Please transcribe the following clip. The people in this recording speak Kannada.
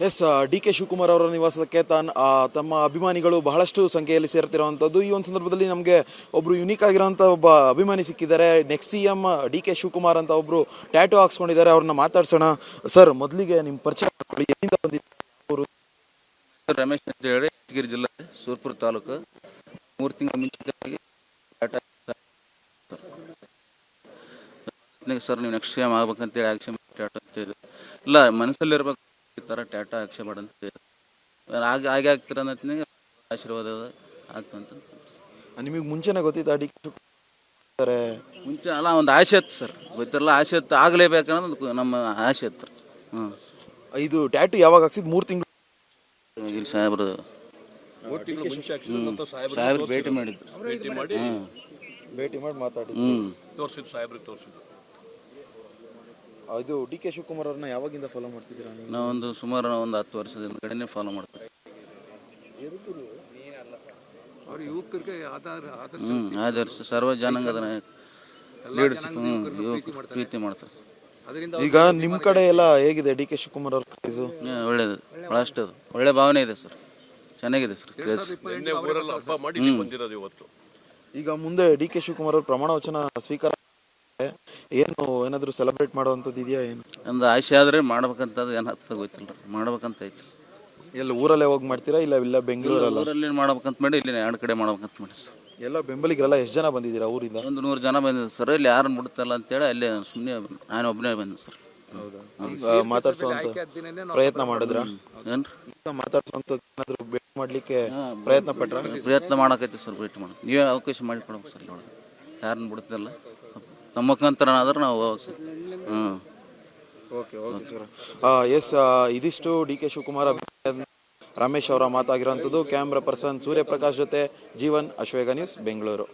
ಎಸ್, ಡಿ ಕೆ ಶಿವಕುಮಾರ್ ಅವರ ನಿವಾಸಕ್ಕೆ ತಮ್ಮ ಅಭಿಮಾನಿಗಳು ಬಹಳಷ್ಟು ಸಂಖ್ಯೆಯಲ್ಲಿ ಸೇರ್ತಿರುವಂಥದ್ದು. ಈ ಒಂದು ಸಂದರ್ಭದಲ್ಲಿ ನಮಗೆ ಒಬ್ಬರು ಯುನೀಕ್ ಆಗಿರೋಂಥ ಒಬ್ಬ ಅಭಿಮಾನಿ ಸಿಕ್ಕಿದ್ದಾರೆ. Next CM D K Shivakumar ಅಂತ ಒಬ್ಬರು ಟ್ಯಾಟೂ ಹಾಕ್ಸ್ಕೊಂಡಿದ್ದಾರೆ. ಅವ್ರನ್ನ ಮಾತಾಡ್ಸೋಣ. ಸರ್, ಮೊದಲಿಗೆ ನಿಮ್ಮ ಪರಿಚಯ ಮಾಡ್ಕೊಳ್ಳಿ. ಎಲ್ಲಿಂದ ಬಂದಿದ್ದಾರೆ? ರಮೇಶ್ ಅಂತ ಹೇಳಿ ಯಾದಗಿರಿ ಜಿಲ್ಲೆ ಸೂರ್ಪುರ ತಾಲೂಕು. 3 ತಿಂಗಳ ಮುಂಚಿತವಾಗಿ ಸರ್ ನೀವು ನೆಕ್ಸ್ಟ್ CM ಆಗ್ಬೇಕಂತೇಳಿ ಆಕ್ಷನ್ ಟ್ಯಾಟೋ ಅಂತ ಇಲ್ಲ ಮನಸ್ಸಲ್ಲಿರ್ಬೇಕು, ಈ ಥರ ಟ್ಯಾಟೋ ಆಕ್ಷನ್ ಮಾಡಂತ ಹಾಗೆ ಆಗ್ತೀರ ಅನ್ನೋತ್ನಾಗ ಆಶೀರ್ವಾದ ಆಗ್ತಂತ. ನಿಮಗೆ ಮುಂಚೆನೇ ಗೊತ್ತಿತ್ತಾ ಡಿ ಕೆ ಶಿವಕುಮಾರ್? ಮುಂಚೆ ಅಲ್ಲ, ಒಂದು ಆಸೆ ಇತ್ತು ಸರ್, ಗೊತ್ತಿರಲ್ಲ, ಆಸೆ ಇತ್ತು, ಆಗಲೇಬೇಕನ್ನೋದು ನಮ್ಮ ಆಸೆ ಇತ್ತು. ಇದು ಟ್ಯಾಟೂ ಯಾವಾಗ ಹಾಕ್ಸಿದ್? 3 ತಿಂಗಳು ಇಲ್ಲಿ ಸಾಹೇಬ್ರು ಸಾಹೇಬ್ರು ಭೇಟಿ ಮಾಡಿದ್ರು. ಭೇಟಿ ಮಾಡಿ ಮಾತಾಡಿದ್ರು. ಇದು ಡಿ ಕೆ ಶಿವಕುಮಾರ್ ಅವ್ರನ್ನ ಯಾವಾಗಿಂದ ಫಾಲೋ ಮಾಡ್ತಿದ್ದೀರಾ ನೀವು? ನಾವು ಸುಮಾರು 10 ವರ್ಷದಿಂದ ಕಡೆನೇ ಫಾಲೋ ಮಾಡ್ತೀವಿ. ಆದರ್ಶ ಸರ್ವ ಜನಾಂಗದ ಲೀಡರ್ಶಿಪ್ ಪ್ರೀತಿ ಮಾಡ್ತಾರೆ. ಈಗ ನಿಮ್ಮ ಕಡೆ ಎಲ್ಲ ಹೇಗಿದೆ ಡಿ ಕೆ ಶಿವಕುಮಾರ್ ಅವ್ರ ಕ್ರೇಜು? ಒಳ್ಳೇದು, ಭಾಳಷ್ಟು ಅದು ಒಳ್ಳೆ ಭಾವನೆ ಇದೆ ಸರ್, ಚೆನ್ನಾಗಿದೆ ಸರ್ ಕ್ರೇಜ್. ಈಗ ಮುಂದೆ ಡಿ ಕೆ ಶಿವಕುಮಾರ್ ಅವ್ರ ಪ್ರಮಾಣ ವಚನ ಸ್ವೀಕಾರ ಏನಾದ್ರು ಸೆಲೆಬ್ರೇಟ್ ಮಾಡುವಂಥದ್ದು ಇದೆಯಾ? ಏನು ಒಂದು ಆಸೆ ಆದ್ರೆ ಮಾಡ್ಬೇಕಂತ ಏನಾಗ್ತದೆ ಗೊತ್ತಿಲ್ಲ, ಮಾಡ್ಬೇಕಂತ ಐತಿ. ಎಲ್ಲ ಊರಲ್ಲೇ ಹೋಗಿ ಮಾಡ್ತೀರಾ ಇಲ್ಲ ಬೆಂಗಳೂರಲ್ಲ? ಊರಲ್ಲಿ ಮಾಡ್ಬೇಕಂತ ಮಾಡಿ, ಇಲ್ಲಿ 2 ಕಡೆ ಮಾಡ್ಬೇಕಂತ ಮಾಡಿ ಸರ್. ಎಲ್ಲ ಬೆಂಬಲಿಗರೆಲ್ಲ ಎಷ್ಟು ಜನ ಬಂದಿದ್ದೀರಾ ಊರಿಂದ? ಒಂದು 100 ಜನ ಬಂದಿದ್ರು ಸರ್. ಇಲ್ಲಿ ಯಾರು ಬಿಡುತ್ತಲ್ಲ ಅಂತೇಳಿ ಅಲ್ಲೇ ಸುಮ್ಮನೆ ನಾನು ಒಬ್ಬನೇ ಬಂದೆ ಸರ್. ಹೌದಾ? ಮಾತಾಡ್ಸುವಂತ ಪ್ರಯತ್ನ ಮಾಡಿದ್ರ? ಏನ್ರಿ ಈಗ ಮಾತಾಡ್ಸುವಂತ ಏನಾದ್ರು ಭೇಟಿ ಮಾಡ್ಲಿಕ್ಕೆ ಪ್ರಯತ್ನ ಪಟ್ರ? ಪ್ರಯತ್ನ ಮಾಡಕೈತಿ ಸರ್, ಭೇಟಿ ಮಾಡೋದು. ನೀವೇ ಅವಕಾಶ ಮಾಡಿಕೊಡ್ಬೇಕು ಸರ್. ನೋಡಿ ಯಾರನ್ನ ಬಿಡುತ್ತಲ್ಲ, ನಮ್ಮ ಮುಖಾಂತರನಾದ್ರೆ ನಾವು ಸರ್. Okay sir. ಎಸ್, ಇದಿಷ್ಟು ಡಿ ಕೆ ಶಿವಕುಮಾರ್ ರಮೇಶ್ ಅವರ ಮಾತಾಗಿರೋಂಥದ್ದು. ಕ್ಯಾಮ್ರಾ ಪರ್ಸನ್ ಸೂರ್ಯಪ್ರಕಾಶ್ ಜೊತೆ ಜೀವನ್, ಅಶ್ವೇಗ ನ್ಯೂಸ್, ಬೆಂಗಳೂರು.